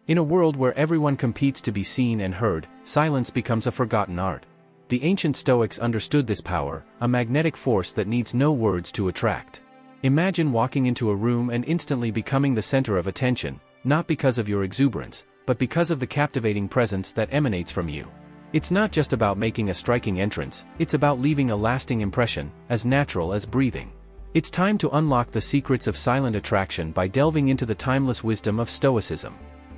In a world where everyone competes to be seen and heard, silence becomes a forgotten art. The ancient Stoics understood this power, a magnetic force that needs no words to attract. Imagine walking into a room and instantly becoming the center of attention, not because of your exuberance, but because of the captivating presence that emanates from you. It's not just about making a striking entrance, it's about leaving a lasting impression, as natural as breathing. It's time to unlock the secrets of silent attraction by delving into the timeless wisdom of Stoicism.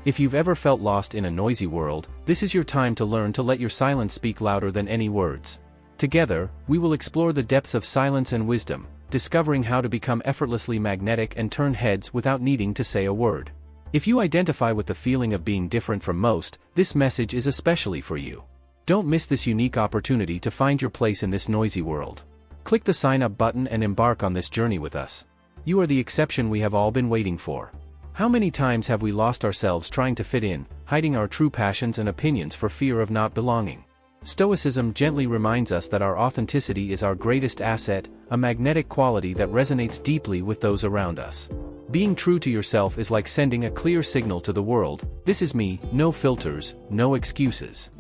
If you've ever felt lost in a noisy world, this is your time to learn to let your silence speak louder than any words. Together, we will explore the depths of silence and wisdom, discovering how to become effortlessly magnetic and turn heads without needing to say a word. If you identify with the feeling of being different from most, this message is especially for you. Don't miss this unique opportunity to find your place in this noisy world. Click the sign up button and embark on this journey with us. You are the exception we have all been waiting for. How many times have we lost ourselves trying to fit in, hiding our true passions and opinions for fear of not belonging? Stoicism gently reminds us that our authenticity is our greatest asset, a magnetic quality that resonates deeply with those around us. Being true to yourself is like sending a clear signal to the world: this is me, no filters, no excuses.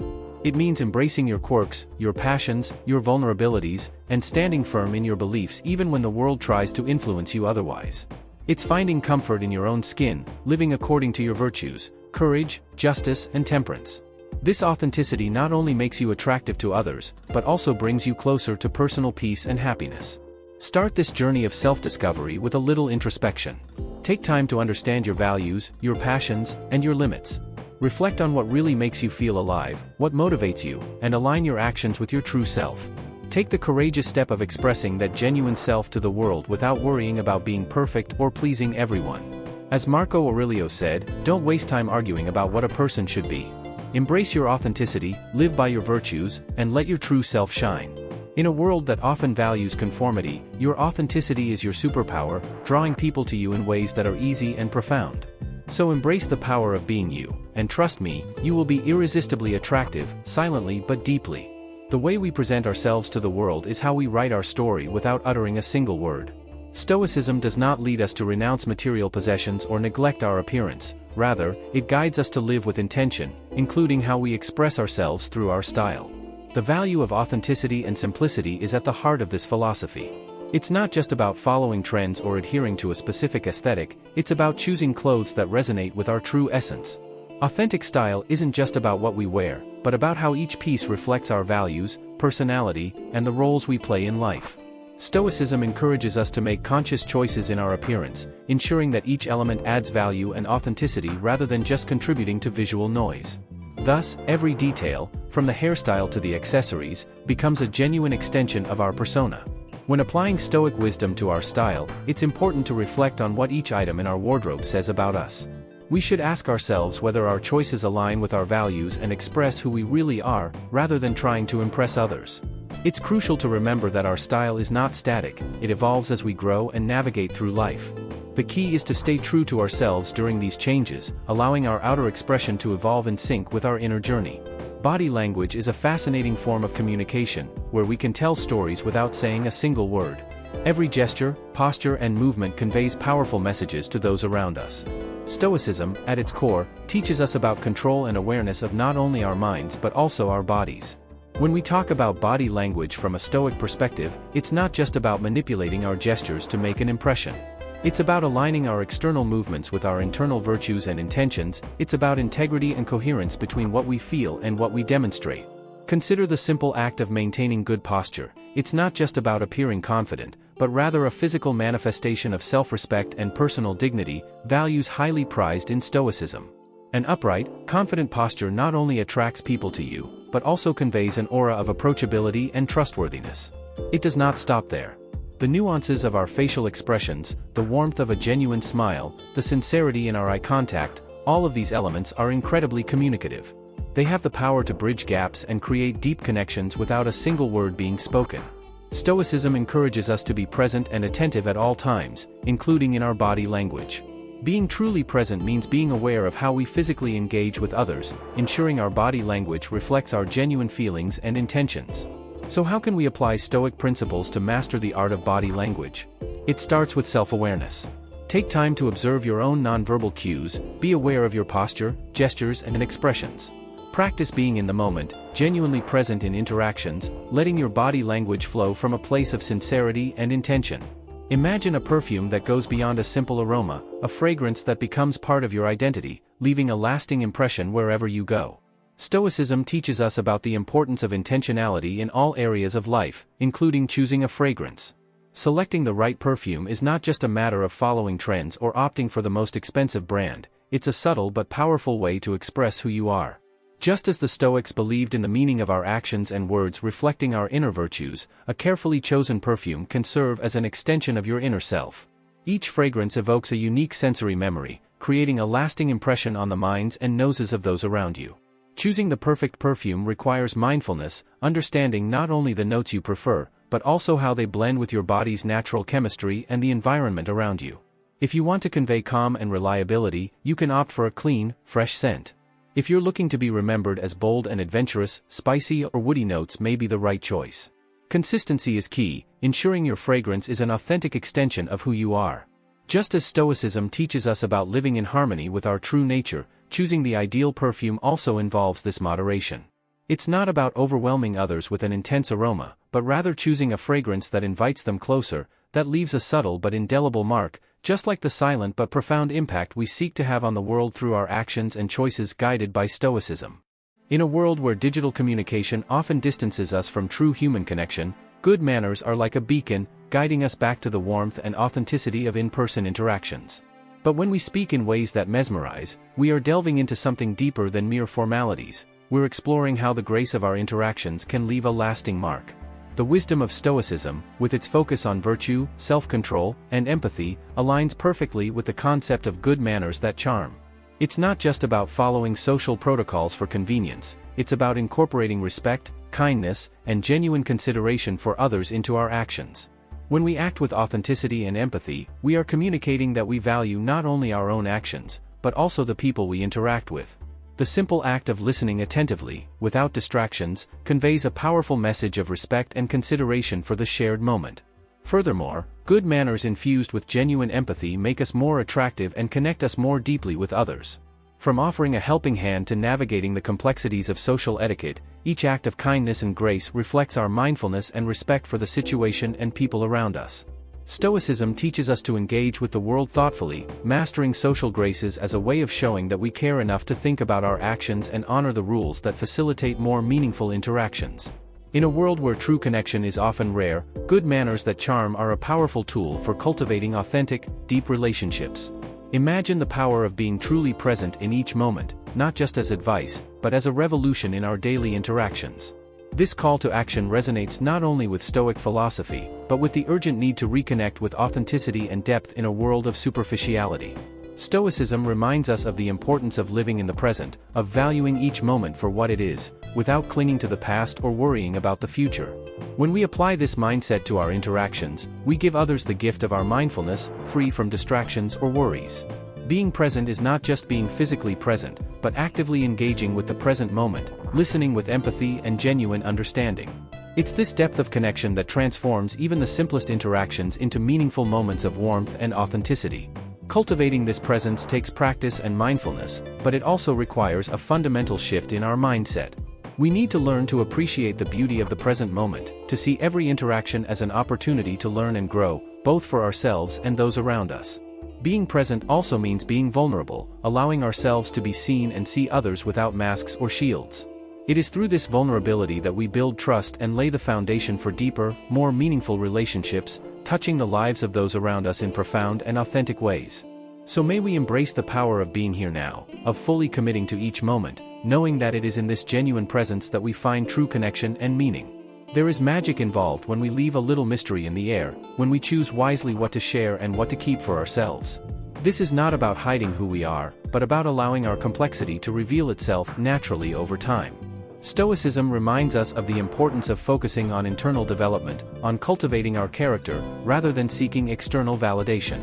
It means embracing your quirks, your passions, your vulnerabilities, and standing firm in your beliefs even when the world tries to influence you otherwise. It's finding comfort in your own skin, living according to your virtues, courage, justice, and temperance. This authenticity not only makes you attractive to others, but also brings you closer to personal peace and happiness. Start this journey of self-discovery with a little introspection. Take time to understand your values, your passions, and your limits. Reflect on what really makes you feel alive, what motivates you, and align your actions with your true self. Take the courageous step of expressing that genuine self to the world without worrying about being perfect or pleasing everyone. As Marco Aurelio said, don't waste time arguing about what a person should be. Embrace your authenticity, live by your virtues, and let your true self shine. In a world that often values conformity, your authenticity is your superpower, drawing people to you in ways that are easy and profound. So embrace the power of being you, and trust me, you will be irresistibly attractive, silently but deeply. The way we present ourselves to the world is how we write our story without uttering a single word. Stoicism does not lead us to renounce material possessions or neglect our appearance. Rather, it guides us to live with intention, including how we express ourselves through our style. The value of authenticity and simplicity is at the heart of this philosophy. It's not just about following trends or adhering to a specific aesthetic, it's about choosing clothes that resonate with our true essence. Authentic style isn't just about what we wear, but about how each piece reflects our values, personality, and the roles we play in life. Stoicism encourages us to make conscious choices in our appearance, ensuring that each element adds value and authenticity rather than just contributing to visual noise. Thus, every detail, from the hairstyle to the accessories, becomes a genuine extension of our persona. When applying Stoic wisdom to our style, it's important to reflect on what each item in our wardrobe says about us. We should ask ourselves whether our choices align with our values and express who we really are, rather than trying to impress others. It's crucial to remember that our style is not static, it evolves as we grow and navigate through life. The key is to stay true to ourselves during these changes, allowing our outer expression to evolve in sync with our inner journey. Body language is a fascinating form of communication, where we can tell stories without saying a single word. Every gesture, posture, and movement conveys powerful messages to those around us. Stoicism, at its core, teaches us about control and awareness of not only our minds but also our bodies. When we talk about body language from a Stoic perspective, it's not just about manipulating our gestures to make an impression. It's about aligning our external movements with our internal virtues and intentions. It's about integrity and coherence between what we feel and what we demonstrate. Consider the simple act of maintaining good posture. It's not just about appearing confident, but rather a physical manifestation of self-respect and personal dignity, values highly prized in Stoicism. An upright, confident posture not only attracts people to you, but also conveys an aura of approachability and trustworthiness. It does not stop there. The nuances of our facial expressions, the warmth of a genuine smile, the sincerity in our eye contact, all of these elements are incredibly communicative. They have the power to bridge gaps and create deep connections without a single word being spoken. Stoicism encourages us to be present and attentive at all times, including in our body language. Being truly present means being aware of how we physically engage with others, ensuring our body language reflects our genuine feelings and intentions. So how can we apply Stoic principles to master the art of body language? It starts with self-awareness. Take time to observe your own nonverbal cues, be aware of your posture, gestures, and expressions. Practice being in the moment, genuinely present in interactions, letting your body language flow from a place of sincerity and intention. Imagine a perfume that goes beyond a simple aroma, a fragrance that becomes part of your identity, leaving a lasting impression wherever you go. Stoicism teaches us about the importance of intentionality in all areas of life, including choosing a fragrance. Selecting the right perfume is not just a matter of following trends or opting for the most expensive brand, it's a subtle but powerful way to express who you are. Just as the Stoics believed in the meaning of our actions and words reflecting our inner virtues, a carefully chosen perfume can serve as an extension of your inner self. Each fragrance evokes a unique sensory memory, creating a lasting impression on the minds and noses of those around you. Choosing the perfect perfume requires mindfulness, understanding not only the notes you prefer, but also how they blend with your body's natural chemistry and the environment around you. If you want to convey calm and reliability, you can opt for a clean, fresh scent. If you're looking to be remembered as bold and adventurous, spicy or woody notes may be the right choice. Consistency is key, ensuring your fragrance is an authentic extension of who you are. Just as Stoicism teaches us about living in harmony with our true nature, choosing the ideal perfume also involves this moderation. It's not about overwhelming others with an intense aroma, but rather choosing a fragrance that invites them closer, that leaves a subtle but indelible mark, just like the silent but profound impact we seek to have on the world through our actions and choices guided by Stoicism. In a world where digital communication often distances us from true human connection, good manners are like a beacon, guiding us back to the warmth and authenticity of in-person interactions. But when we speak in ways that mesmerize, we are delving into something deeper than mere formalities. We're exploring how the grace of our interactions can leave a lasting mark. The wisdom of Stoicism, with its focus on virtue, self-control, and empathy, aligns perfectly with the concept of good manners that charm. It's not just about following social protocols for convenience, it's about incorporating respect, kindness, and genuine consideration for others into our actions. When we act with authenticity and empathy, we are communicating that we value not only our own actions, but also the people we interact with. The simple act of listening attentively, without distractions, conveys a powerful message of respect and consideration for the shared moment. Furthermore, good manners infused with genuine empathy make us more attractive and connect us more deeply with others. From offering a helping hand to navigating the complexities of social etiquette, each act of kindness and grace reflects our mindfulness and respect for the situation and people around us. Stoicism teaches us to engage with the world thoughtfully, mastering social graces as a way of showing that we care enough to think about our actions and honor the rules that facilitate more meaningful interactions. In a world where true connection is often rare, good manners that charm are a powerful tool for cultivating authentic, deep relationships. Imagine the power of being truly present in each moment, not just as advice, but as a revolution in our daily interactions. This call to action resonates not only with Stoic philosophy, but with the urgent need to reconnect with authenticity and depth in a world of superficiality. Stoicism reminds us of the importance of living in the present, of valuing each moment for what it is, without clinging to the past or worrying about the future. When we apply this mindset to our interactions, we give others the gift of our mindfulness, free from distractions or worries. Being present is not just being physically present, but actively engaging with the present moment, listening with empathy and genuine understanding. It's this depth of connection that transforms even the simplest interactions into meaningful moments of warmth and authenticity. Cultivating this presence takes practice and mindfulness, but it also requires a fundamental shift in our mindset. We need to learn to appreciate the beauty of the present moment, to see every interaction as an opportunity to learn and grow, both for ourselves and those around us. Being present also means being vulnerable, allowing ourselves to be seen and see others without masks or shields. It is through this vulnerability that we build trust and lay the foundation for deeper, more meaningful relationships, touching the lives of those around us in profound and authentic ways. So may we embrace the power of being here now, of fully committing to each moment, knowing that it is in this genuine presence that we find true connection and meaning. There is magic involved when we leave a little mystery in the air, when we choose wisely what to share and what to keep for ourselves. This is not about hiding who we are, but about allowing our complexity to reveal itself naturally over time. Stoicism reminds us of the importance of focusing on internal development, on cultivating our character, rather than seeking external validation.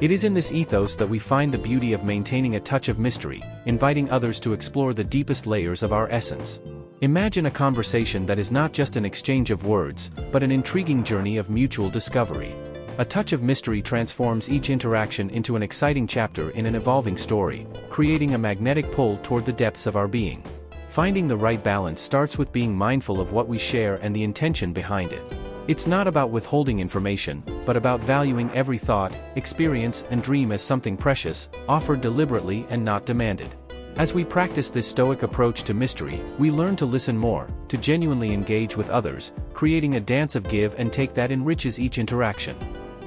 It is in this ethos that we find the beauty of maintaining a touch of mystery, inviting others to explore the deepest layers of our essence. Imagine a conversation that is not just an exchange of words, but an intriguing journey of mutual discovery. A touch of mystery transforms each interaction into an exciting chapter in an evolving story, creating a magnetic pull toward the depths of our being. Finding the right balance starts with being mindful of what we share and the intention behind it. It's not about withholding information, but about valuing every thought, experience, and dream as something precious, offered deliberately and not demanded. As we practice this Stoic approach to mystery, we learn to listen more, to genuinely engage with others, creating a dance of give and take that enriches each interaction.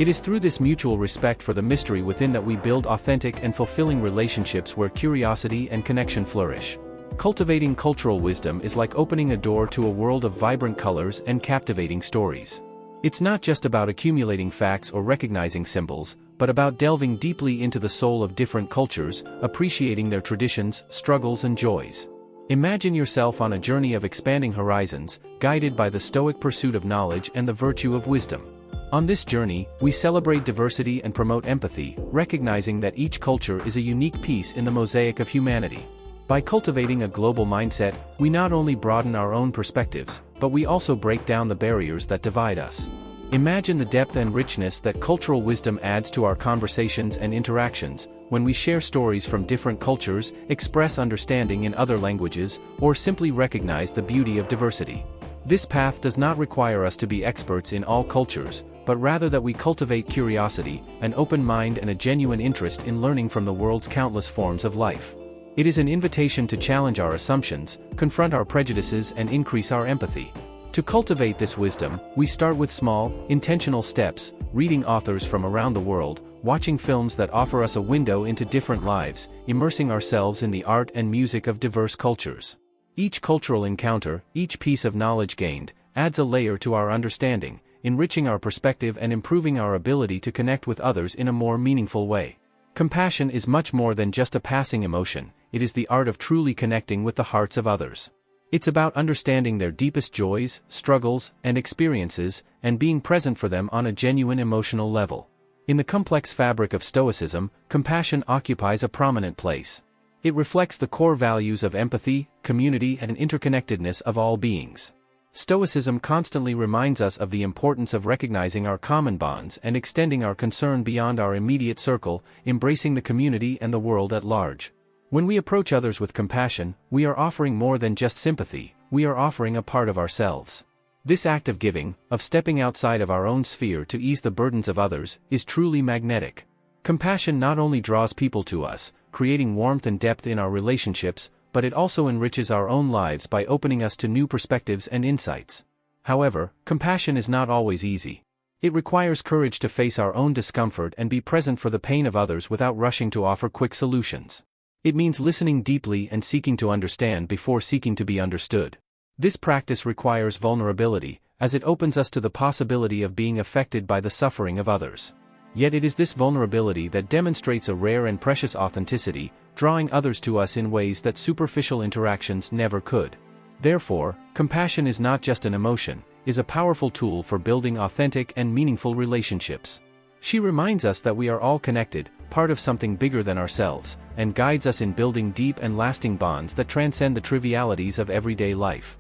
It is through this mutual respect for the mystery within that we build authentic and fulfilling relationships where curiosity and connection flourish. Cultivating cultural wisdom is like opening a door to a world of vibrant colors and captivating stories. It's not just about accumulating facts or recognizing symbols, but about delving deeply into the soul of different cultures, appreciating their traditions, struggles, and joys. Imagine yourself on a journey of expanding horizons, guided by the Stoic pursuit of knowledge and the virtue of wisdom. On this journey, we celebrate diversity and promote empathy, recognizing that each culture is a unique piece in the mosaic of humanity. By cultivating a global mindset, we not only broaden our own perspectives, but we also break down the barriers that divide us. Imagine the depth and richness that cultural wisdom adds to our conversations and interactions, when we share stories from different cultures, express understanding in other languages, or simply recognize the beauty of diversity. This path does not require us to be experts in all cultures, but rather that we cultivate curiosity, an open mind, and a genuine interest in learning from the world's countless forms of life. It is an invitation to challenge our assumptions, confront our prejudices, and increase our empathy. To cultivate this wisdom, we start with small, intentional steps, reading authors from around the world, watching films that offer us a window into different lives, immersing ourselves in the art and music of diverse cultures. Each cultural encounter, each piece of knowledge gained, adds a layer to our understanding, enriching our perspective and improving our ability to connect with others in a more meaningful way. Compassion is much more than just a passing emotion, it is the art of truly connecting with the hearts of others. It's about understanding their deepest joys, struggles, and experiences, and being present for them on a genuine emotional level. In the complex fabric of Stoicism, compassion occupies a prominent place. It reflects the core values of empathy, community, and interconnectedness of all beings. Stoicism constantly reminds us of the importance of recognizing our common bonds and extending our concern beyond our immediate circle, embracing the community and the world at large. When we approach others with compassion, we are offering more than just sympathy, we are offering a part of ourselves. This act of giving, of stepping outside of our own sphere to ease the burdens of others, is truly magnetic. Compassion not only draws people to us, creating warmth and depth in our relationships, but it also enriches our own lives by opening us to new perspectives and insights. However, compassion is not always easy. It requires courage to face our own discomfort and be present for the pain of others without rushing to offer quick solutions. It means listening deeply and seeking to understand before seeking to be understood. This practice requires vulnerability, as it opens us to the possibility of being affected by the suffering of others. Yet it is this vulnerability that demonstrates a rare and precious authenticity, drawing others to us in ways that superficial interactions never could. Therefore, compassion is not just an emotion, it is a powerful tool for building authentic and meaningful relationships. She reminds us that we are all connected, part of something bigger than ourselves, and guides us in building deep and lasting bonds that transcend the trivialities of everyday life.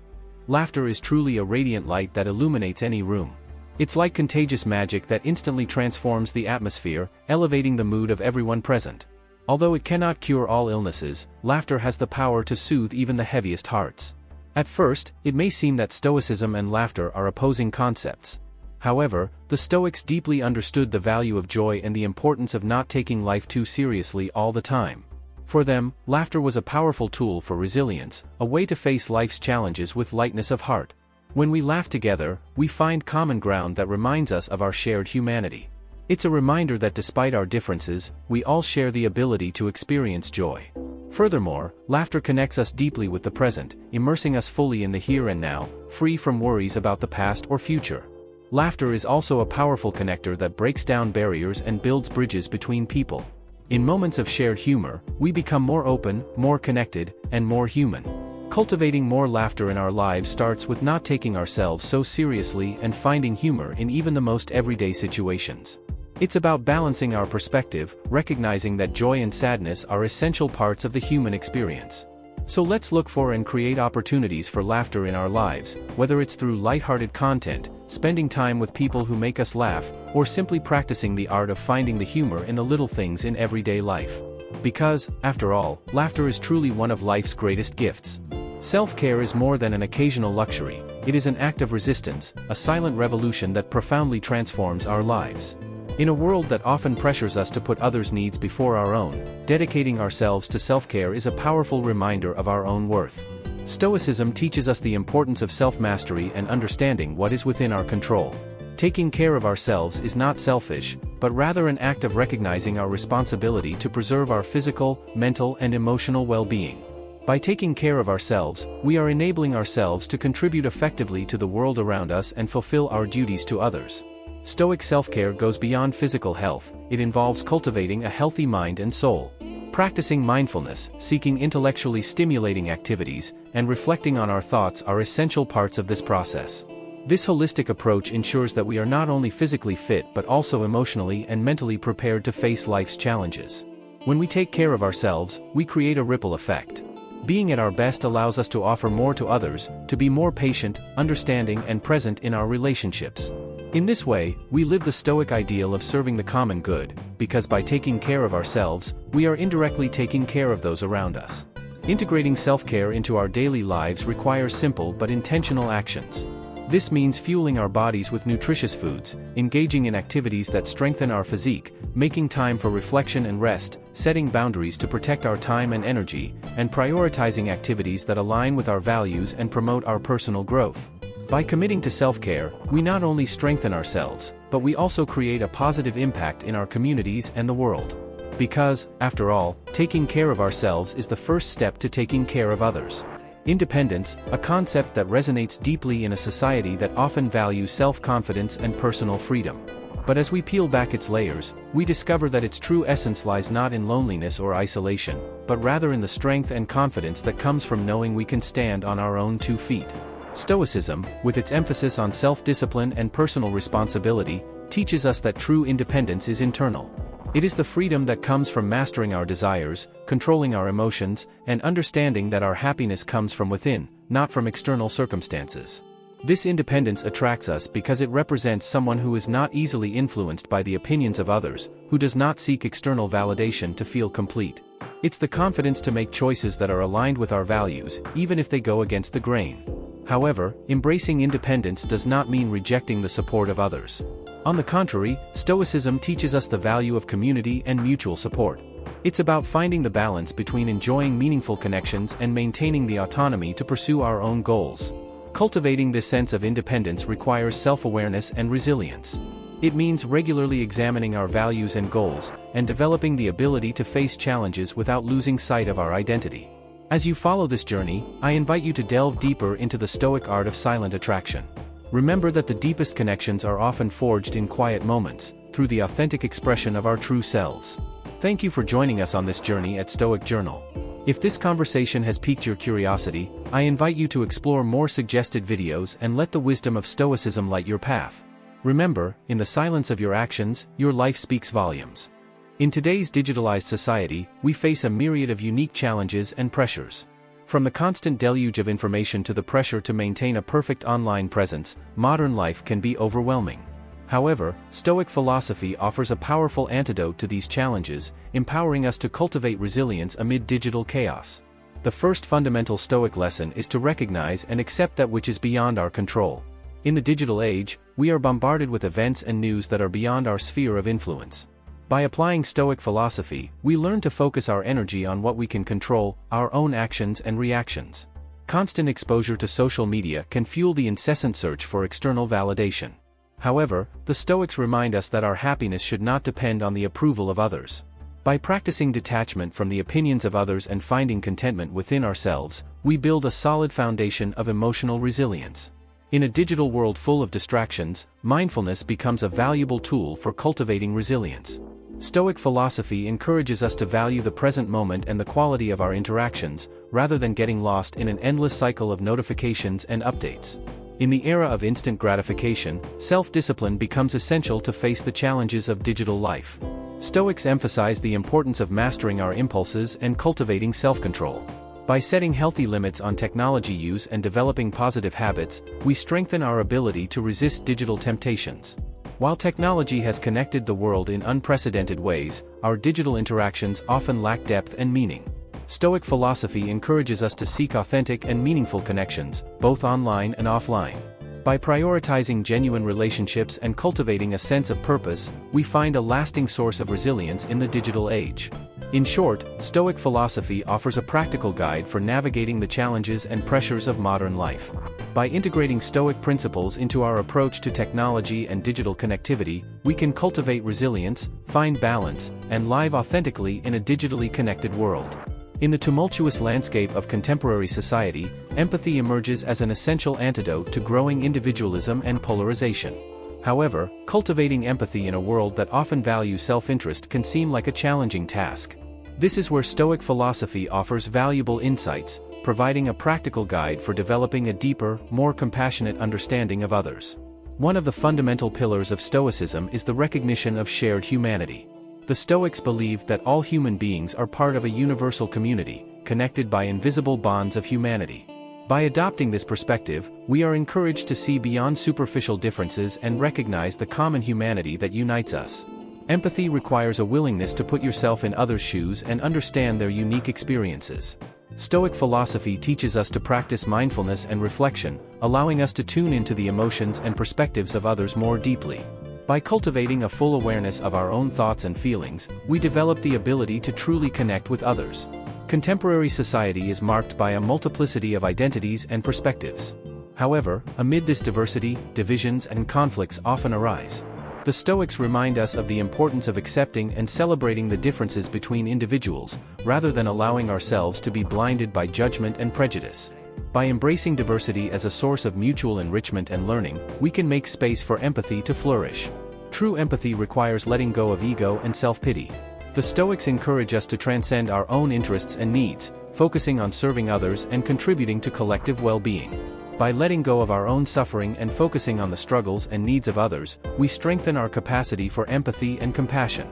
Laughter is truly a radiant light that illuminates any room. It's like contagious magic that instantly transforms the atmosphere, elevating the mood of everyone present. Although it cannot cure all illnesses, laughter has the power to soothe even the heaviest hearts. At first, it may seem that Stoicism and laughter are opposing concepts. However, the Stoics deeply understood the value of joy and the importance of not taking life too seriously all the time. For them, laughter was a powerful tool for resilience, a way to face life's challenges with lightness of heart. When we laugh together, we find common ground that reminds us of our shared humanity. It's a reminder that despite our differences, we all share the ability to experience joy. Furthermore, laughter connects us deeply with the present, immersing us fully in the here and now, free from worries about the past or future. Laughter is also a powerful connector that breaks down barriers and builds bridges between people. In moments of shared humor, we become more open, more connected, and more human. Cultivating more laughter in our lives starts with not taking ourselves so seriously and finding humor in even the most everyday situations. It's about balancing our perspective, recognizing that joy and sadness are essential parts of the human experience. So let's look for and create opportunities for laughter in our lives, whether it's through lighthearted content, spending time with people who make us laugh, or simply practicing the art of finding the humor in the little things in everyday life. Because, after all, laughter is truly one of life's greatest gifts. Self-care is more than an occasional luxury, it is an act of resistance, a silent revolution that profoundly transforms our lives. In a world that often pressures us to put others' needs before our own, dedicating ourselves to self-care is a powerful reminder of our own worth. Stoicism teaches us the importance of self-mastery and understanding what is within our control. Taking care of ourselves is not selfish, but rather an act of recognizing our responsibility to preserve our physical, mental, and emotional well-being. By taking care of ourselves, we are enabling ourselves to contribute effectively to the world around us and fulfill our duties to others. Stoic self-care goes beyond physical health, it involves cultivating a healthy mind and soul. Practicing mindfulness, seeking intellectually stimulating activities, and reflecting on our thoughts are essential parts of this process. This holistic approach ensures that we are not only physically fit but also emotionally and mentally prepared to face life's challenges. When we take care of ourselves, we create a ripple effect. Being at our best allows us to offer more to others, to be more patient, understanding, and present in our relationships. In this way, we live the Stoic ideal of serving the common good, because by taking care of ourselves, we are indirectly taking care of those around us. Integrating self-care into our daily lives requires simple but intentional actions. This means fueling our bodies with nutritious foods, engaging in activities that strengthen our physique, making time for reflection and rest, setting boundaries to protect our time and energy, and prioritizing activities that align with our values and promote our personal growth. By committing to self-care, we not only strengthen ourselves, but we also create a positive impact in our communities and the world. Because, after all, taking care of ourselves is the first step to taking care of others. Independence, a concept that resonates deeply in a society that often values self-confidence and personal freedom. But as we peel back its layers, we discover that its true essence lies not in loneliness or isolation, but rather in the strength and confidence that comes from knowing we can stand on our own 2 feet. Stoicism, with its emphasis on self-discipline and personal responsibility, teaches us that true independence is internal. It is the freedom that comes from mastering our desires, controlling our emotions, and understanding that our happiness comes from within, not from external circumstances. This independence attracts us because it represents someone who is not easily influenced by the opinions of others, who does not seek external validation to feel complete. It's the confidence to make choices that are aligned with our values, even if they go against the grain. However, embracing independence does not mean rejecting the support of others. On the contrary, Stoicism teaches us the value of community and mutual support. It's about finding the balance between enjoying meaningful connections and maintaining the autonomy to pursue our own goals. Cultivating this sense of independence requires self-awareness and resilience. It means regularly examining our values and goals, and developing the ability to face challenges without losing sight of our identity. As you follow this journey, I invite you to delve deeper into the Stoic art of silent attraction. Remember that the deepest connections are often forged in quiet moments, through the authentic expression of our true selves. Thank you for joining us on this journey at Stoic Journal. If this conversation has piqued your curiosity, I invite you to explore more suggested videos and let the wisdom of Stoicism light your path. Remember, in the silence of your actions, your life speaks volumes. In today's digitalized society, we face a myriad of unique challenges and pressures. From the constant deluge of information to the pressure to maintain a perfect online presence, modern life can be overwhelming. However, Stoic philosophy offers a powerful antidote to these challenges, empowering us to cultivate resilience amid digital chaos. The first fundamental Stoic lesson is to recognize and accept that which is beyond our control. In the digital age, we are bombarded with events and news that are beyond our sphere of influence. By applying Stoic philosophy, we learn to focus our energy on what we can control, our own actions and reactions. Constant exposure to social media can fuel the incessant search for external validation. However, the Stoics remind us that our happiness should not depend on the approval of others. By practicing detachment from the opinions of others and finding contentment within ourselves, we build a solid foundation of emotional resilience. In a digital world full of distractions, mindfulness becomes a valuable tool for cultivating resilience. Stoic philosophy encourages us to value the present moment and the quality of our interactions, rather than getting lost in an endless cycle of notifications and updates. In the era of instant gratification, self-discipline becomes essential to face the challenges of digital life. Stoics emphasize the importance of mastering our impulses and cultivating self-control. By setting healthy limits on technology use and developing positive habits, we strengthen our ability to resist digital temptations. While technology has connected the world in unprecedented ways, our digital interactions often lack depth and meaning. Stoic philosophy encourages us to seek authentic and meaningful connections, both online and offline. By prioritizing genuine relationships and cultivating a sense of purpose, we find a lasting source of resilience in the digital age. In short, Stoic philosophy offers a practical guide for navigating the challenges and pressures of modern life. By integrating Stoic principles into our approach to technology and digital connectivity, we can cultivate resilience, find balance, and live authentically in a digitally connected world. In the tumultuous landscape of contemporary society, empathy emerges as an essential antidote to growing individualism and polarization. However, cultivating empathy in a world that often values self-interest can seem like a challenging task. This is where Stoic philosophy offers valuable insights, providing a practical guide for developing a deeper, more compassionate understanding of others. One of the fundamental pillars of Stoicism is the recognition of shared humanity. The Stoics believe that all human beings are part of a universal community, connected by invisible bonds of humanity. By adopting this perspective, we are encouraged to see beyond superficial differences and recognize the common humanity that unites us. Empathy requires a willingness to put yourself in others' shoes and understand their unique experiences. Stoic philosophy teaches us to practice mindfulness and reflection, allowing us to tune into the emotions and perspectives of others more deeply. By cultivating a full awareness of our own thoughts and feelings, we develop the ability to truly connect with others. Contemporary society is marked by a multiplicity of identities and perspectives. However, amid this diversity, divisions and conflicts often arise. The Stoics remind us of the importance of accepting and celebrating the differences between individuals, rather than allowing ourselves to be blinded by judgment and prejudice. By embracing diversity as a source of mutual enrichment and learning, we can make space for empathy to flourish. True empathy requires letting go of ego and self-pity. The Stoics encourage us to transcend our own interests and needs, focusing on serving others and contributing to collective well-being. By letting go of our own suffering and focusing on the struggles and needs of others, we strengthen our capacity for empathy and compassion.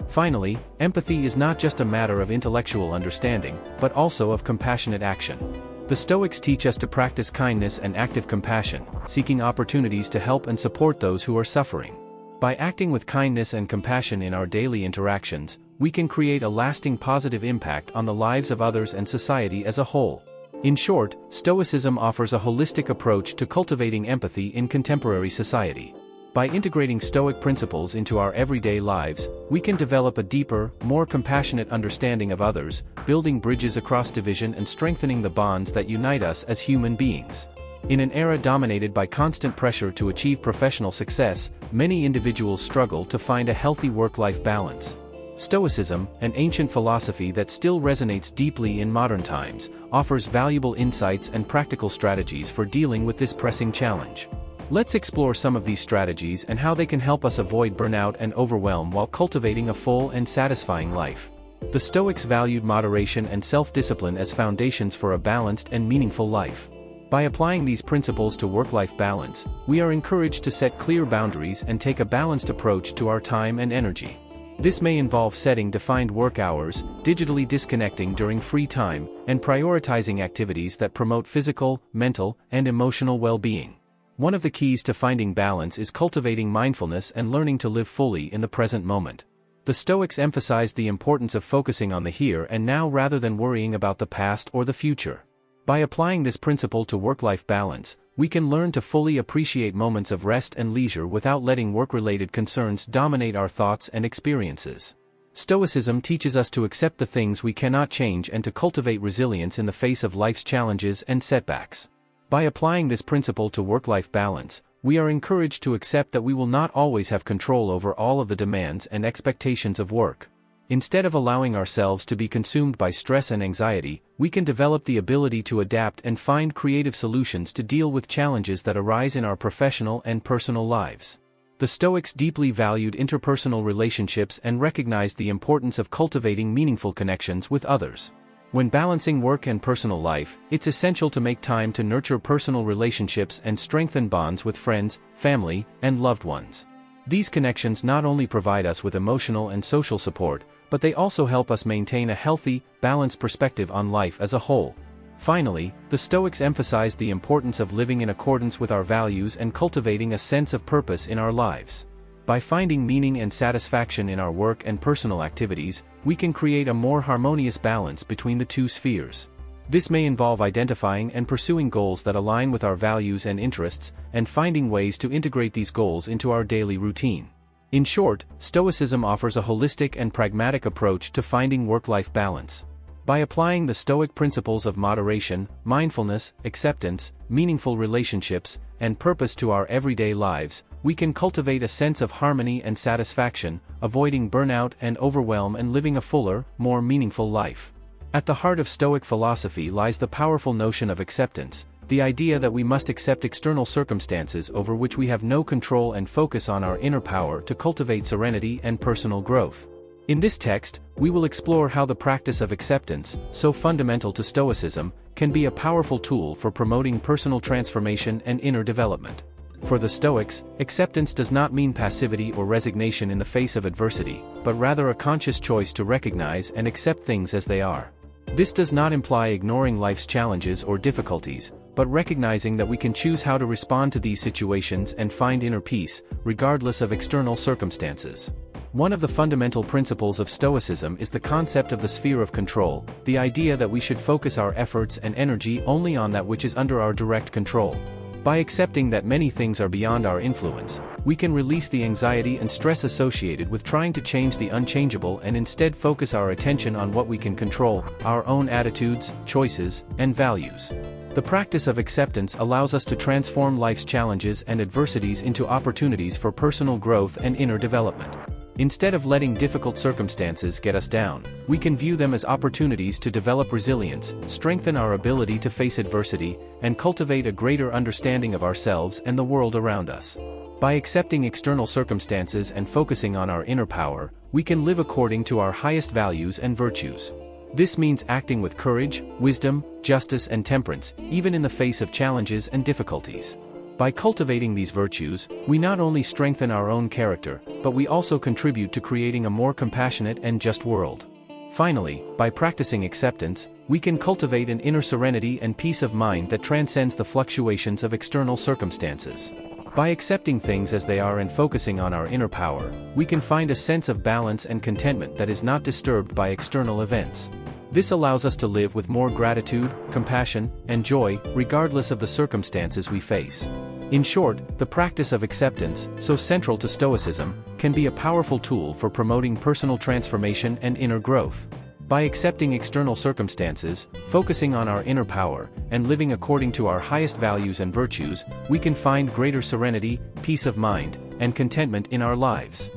Finally, empathy is not just a matter of intellectual understanding, but also of compassionate action. The Stoics teach us to practice kindness and active compassion, seeking opportunities to help and support those who are suffering. By acting with kindness and compassion in our daily interactions, we can create a lasting positive impact on the lives of others and society as a whole. In short, Stoicism offers a holistic approach to cultivating empathy in contemporary society. By integrating Stoic principles into our everyday lives, we can develop a deeper, more compassionate understanding of others, building bridges across division and strengthening the bonds that unite us as human beings. In an era dominated by constant pressure to achieve professional success, many individuals struggle to find a healthy work-life balance. Stoicism, an ancient philosophy that still resonates deeply in modern times, offers valuable insights and practical strategies for dealing with this pressing challenge. Let's explore some of these strategies and how they can help us avoid burnout and overwhelm while cultivating a full and satisfying life. The Stoics valued moderation and self-discipline as foundations for a balanced and meaningful life. By applying these principles to work-life balance, we are encouraged to set clear boundaries and take a balanced approach to our time and energy. This may involve setting defined work hours, digitally disconnecting during free time, and prioritizing activities that promote physical, mental, and emotional well-being. One of the keys to finding balance is cultivating mindfulness and learning to live fully in the present moment. The Stoics emphasized the importance of focusing on the here and now rather than worrying about the past or the future. By applying this principle to work-life balance, we can learn to fully appreciate moments of rest and leisure without letting work-related concerns dominate our thoughts and experiences. Stoicism teaches us to accept the things we cannot change and to cultivate resilience in the face of life's challenges and setbacks. By applying this principle to work-life balance, we are encouraged to accept that we will not always have control over all of the demands and expectations of work. Instead of allowing ourselves to be consumed by stress and anxiety, we can develop the ability to adapt and find creative solutions to deal with challenges that arise in our professional and personal lives. The Stoics deeply valued interpersonal relationships and recognized the importance of cultivating meaningful connections with others. When balancing work and personal life, it's essential to make time to nurture personal relationships and strengthen bonds with friends, family, and loved ones. These connections not only provide us with emotional and social support, but they also help us maintain a healthy, balanced perspective on life as a whole. Finally, the Stoics emphasized the importance of living in accordance with our values and cultivating a sense of purpose in our lives. By finding meaning and satisfaction in our work and personal activities, we can create a more harmonious balance between the two spheres. This may involve identifying and pursuing goals that align with our values and interests, and finding ways to integrate these goals into our daily routine. In short, Stoicism offers a holistic and pragmatic approach to finding work-life balance. By applying the Stoic principles of moderation, mindfulness, acceptance, meaningful relationships, and purpose to our everyday lives, we can cultivate a sense of harmony and satisfaction, avoiding burnout and overwhelm and living a fuller, more meaningful life. At the heart of Stoic philosophy lies the powerful notion of acceptance, the idea that we must accept external circumstances over which we have no control and focus on our inner power to cultivate serenity and personal growth. In this text, we will explore how the practice of acceptance, so fundamental to Stoicism, can be a powerful tool for promoting personal transformation and inner development. For the Stoics, acceptance does not mean passivity or resignation in the face of adversity, but rather a conscious choice to recognize and accept things as they are. This does not imply ignoring life's challenges or difficulties, but recognizing that we can choose how to respond to these situations and find inner peace, regardless of external circumstances. One of the fundamental principles of Stoicism is the concept of the sphere of control, the idea that we should focus our efforts and energy only on that which is under our direct control. By accepting that many things are beyond our influence, we can release the anxiety and stress associated with trying to change the unchangeable and instead focus our attention on what we can control, our own attitudes, choices, and values. The practice of acceptance allows us to transform life's challenges and adversities into opportunities for personal growth and inner development. Instead of letting difficult circumstances get us down, we can view them as opportunities to develop resilience, strengthen our ability to face adversity, and cultivate a greater understanding of ourselves and the world around us. By accepting external circumstances and focusing on our inner power, we can live according to our highest values and virtues. This means acting with courage, wisdom, justice, and temperance, even in the face of challenges and difficulties. By cultivating these virtues, we not only strengthen our own character, but we also contribute to creating a more compassionate and just world. Finally, by practicing acceptance, we can cultivate an inner serenity and peace of mind that transcends the fluctuations of external circumstances. By accepting things as they are and focusing on our inner power, we can find a sense of balance and contentment that is not disturbed by external events. This allows us to live with more gratitude, compassion, and joy, regardless of the circumstances we face. In short, the practice of acceptance, so central to Stoicism, can be a powerful tool for promoting personal transformation and inner growth. By accepting external circumstances, focusing on our inner power, and living according to our highest values and virtues, we can find greater serenity, peace of mind, and contentment in our lives.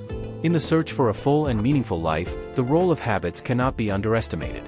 In the search for a full and meaningful life, the role of habits cannot be underestimated.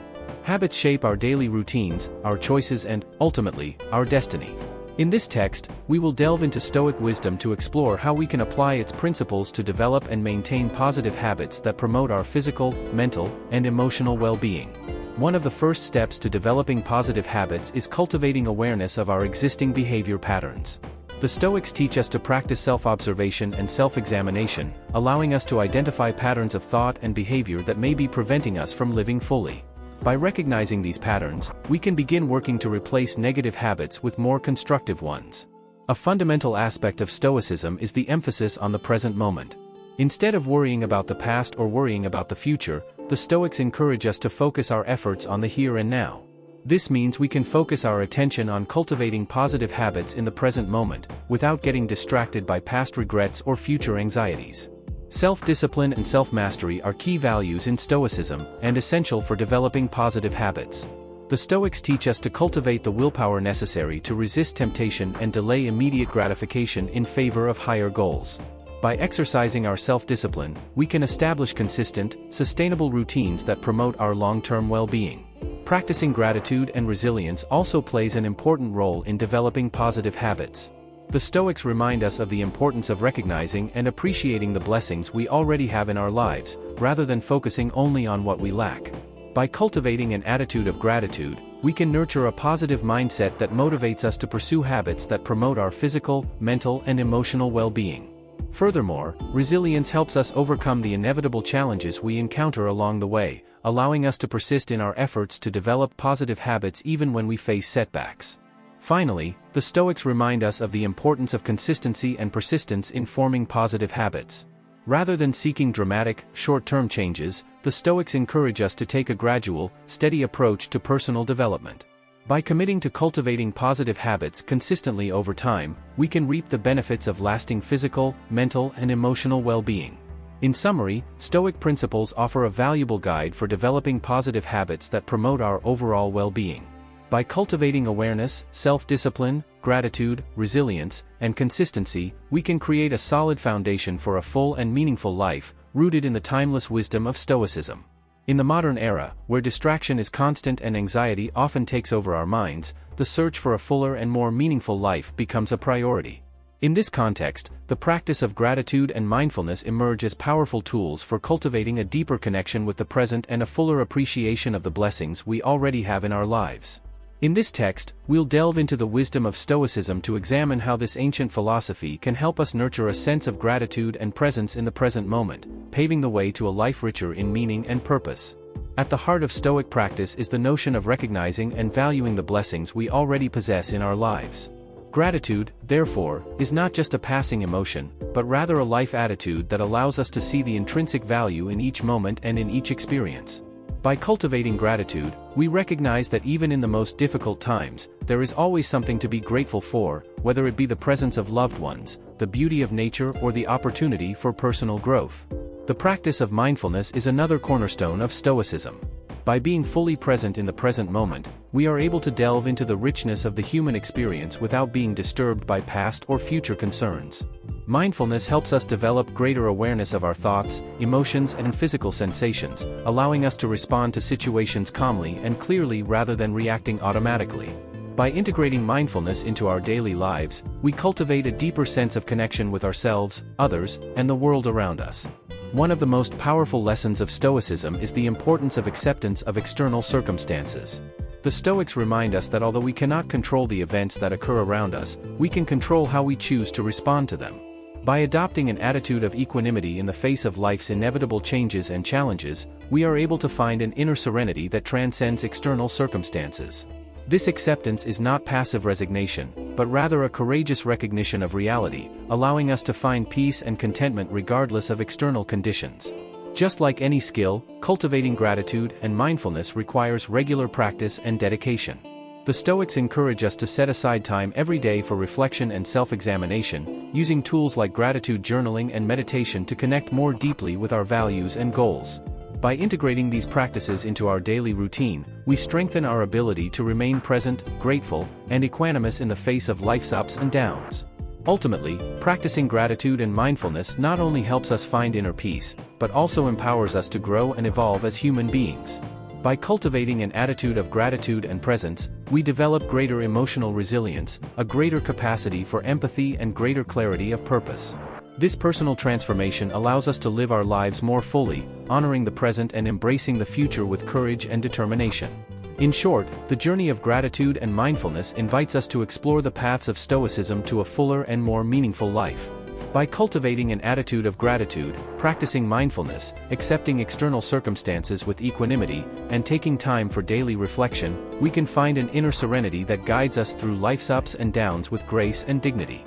Habits shape our daily routines, our choices, and, ultimately, our destiny. In this text, we will delve into Stoic wisdom to explore how we can apply its principles to develop and maintain positive habits that promote our physical, mental, and emotional well-being. One of the first steps to developing positive habits is cultivating awareness of our existing behavior patterns. The Stoics teach us to practice self-observation and self-examination, allowing us to identify patterns of thought and behavior that may be preventing us from living fully. By recognizing these patterns, we can begin working to replace negative habits with more constructive ones. A fundamental aspect of Stoicism is the emphasis on the present moment. Instead of worrying about the past or worrying about the future, the Stoics encourage us to focus our efforts on the here and now. This means we can focus our attention on cultivating positive habits in the present moment, without getting distracted by past regrets or future anxieties. Self-discipline and self-mastery are key values in Stoicism, and essential for developing positive habits. The Stoics teach us to cultivate the willpower necessary to resist temptation and delay immediate gratification in favor of higher goals. By exercising our self-discipline, we can establish consistent, sustainable routines that promote our long-term well-being. Practicing gratitude and resilience also plays an important role in developing positive habits. The Stoics remind us of the importance of recognizing and appreciating the blessings we already have in our lives, rather than focusing only on what we lack. By cultivating an attitude of gratitude, we can nurture a positive mindset that motivates us to pursue habits that promote our physical, mental, and emotional well-being. Furthermore, resilience helps us overcome the inevitable challenges we encounter along the way, allowing us to persist in our efforts to develop positive habits even when we face setbacks. Finally, the Stoics remind us of the importance of consistency and persistence in forming positive habits. Rather than seeking dramatic, short-term changes, the Stoics encourage us to take a gradual, steady approach to personal development. By committing to cultivating positive habits consistently over time, we can reap the benefits of lasting physical, mental, and emotional well-being. In summary, Stoic principles offer a valuable guide for developing positive habits that promote our overall well-being. By cultivating awareness, self-discipline, gratitude, resilience, and consistency, we can create a solid foundation for a full and meaningful life, rooted in the timeless wisdom of Stoicism. In the modern era, where distraction is constant and anxiety often takes over our minds, the search for a fuller and more meaningful life becomes a priority. In this context, the practice of gratitude and mindfulness emerge as powerful tools for cultivating a deeper connection with the present and a fuller appreciation of the blessings we already have in our lives. In this text, we'll delve into the wisdom of Stoicism to examine how this ancient philosophy can help us nurture a sense of gratitude and presence in the present moment, paving the way to a life richer in meaning and purpose. At the heart of Stoic practice is the notion of recognizing and valuing the blessings we already possess in our lives. Gratitude, therefore, is not just a passing emotion, but rather a life attitude that allows us to see the intrinsic value in each moment and in each experience. By cultivating gratitude, we recognize that even in the most difficult times, there is always something to be grateful for, whether it be the presence of loved ones, the beauty of nature, or the opportunity for personal growth. The practice of mindfulness is another cornerstone of Stoicism. By being fully present in the present moment, we are able to delve into the richness of the human experience without being disturbed by past or future concerns. Mindfulness helps us develop greater awareness of our thoughts, emotions, and physical sensations, allowing us to respond to situations calmly and clearly rather than reacting automatically. By integrating mindfulness into our daily lives, we cultivate a deeper sense of connection with ourselves, others, and the world around us. One of the most powerful lessons of Stoicism is the importance of acceptance of external circumstances. The Stoics remind us that although we cannot control the events that occur around us, we can control how we choose to respond to them. By adopting an attitude of equanimity in the face of life's inevitable changes and challenges, we are able to find an inner serenity that transcends external circumstances. This acceptance is not passive resignation, but rather a courageous recognition of reality, allowing us to find peace and contentment regardless of external conditions. Just like any skill, cultivating gratitude and mindfulness requires regular practice and dedication. The Stoics encourage us to set aside time every day for reflection and self-examination, using tools like gratitude journaling and meditation to connect more deeply with our values and goals. By integrating these practices into our daily routine, we strengthen our ability to remain present, grateful, and equanimous in the face of life's ups and downs. Ultimately, practicing gratitude and mindfulness not only helps us find inner peace, but also empowers us to grow and evolve as human beings. By cultivating an attitude of gratitude and presence, we develop greater emotional resilience, a greater capacity for empathy, and greater clarity of purpose. This personal transformation allows us to live our lives more fully, honoring the present and embracing the future with courage and determination. In short, the journey of gratitude and mindfulness invites us to explore the paths of Stoicism to a fuller and more meaningful life. By cultivating an attitude of gratitude, practicing mindfulness, accepting external circumstances with equanimity, and taking time for daily reflection, we can find an inner serenity that guides us through life's ups and downs with grace and dignity.